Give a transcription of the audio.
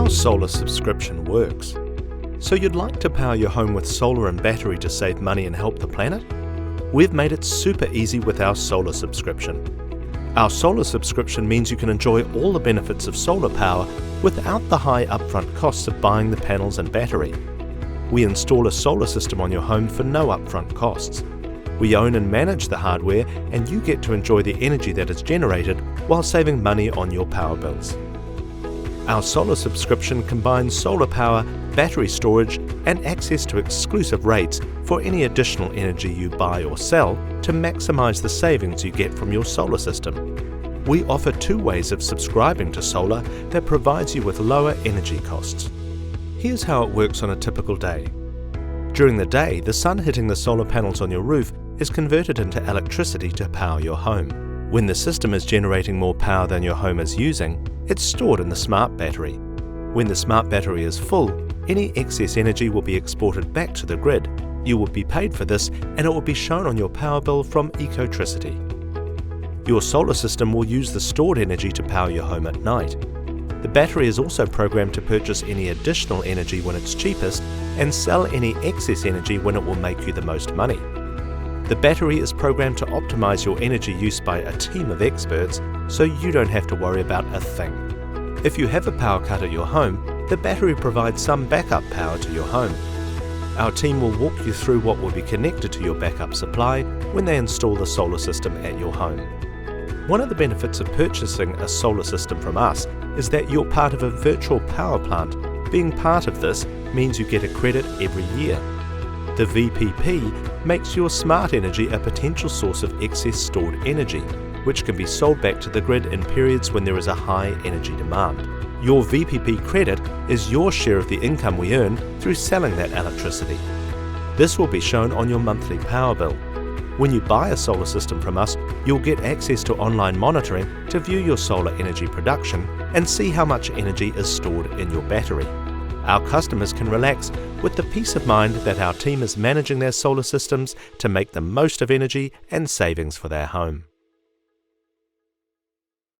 how solar subscription works. So you'd like to power your home with solar and battery to save money and help the planet? We've made it super easy with our solar subscription. Our solar subscription means you can enjoy all the benefits of solar power without the high upfront costs of buying the panels and battery. We install a solar system on your home for no upfront costs. We own and manage the hardware, and you get to enjoy the energy that is generated while saving money on your power bills. Our solar subscription combines solar power, battery storage, and access to exclusive rates for any additional energy you buy or sell to maximize the savings you get from your solar system. We offer 2 ways of subscribing to solar that provides you with lower energy costs. Here's how it works on a typical day. During the day, the sun hitting the solar panels on your roof is converted into electricity to power your home. When the system is generating more power than your home is using, it's stored in the smart battery. When the smart battery is full, any excess energy will be exported back to the grid. You will be paid for this, and it will be shown on your power bill from Ecotricity. Your solar system will use the stored energy to power your home at night. The battery is also programmed to purchase any additional energy when it's cheapest and sell any excess energy when it will make you the most money. The battery is programmed to optimize your energy use by a team of experts, so you don't have to worry about a thing. If you have a power cut at your home, the battery provides some backup power to your home. Our team will walk you through what will be connected to your backup supply when they install the solar system at your home. One of the benefits of purchasing a solar system from us is that you're part of a virtual power plant. Being part of this means you get a credit every year. The VPP makes your smart energy a potential source of excess stored energy, which can be sold back to the grid in periods when there is a high energy demand. Your VPP credit is your share of the income we earn through selling that electricity. This will be shown on your monthly power bill. When you buy a solar system from us, you'll get access to online monitoring to view your solar energy production and see how much energy is stored in your battery. Our customers can relax with the peace of mind that our team is managing their solar systems to make the most of energy and savings for their home.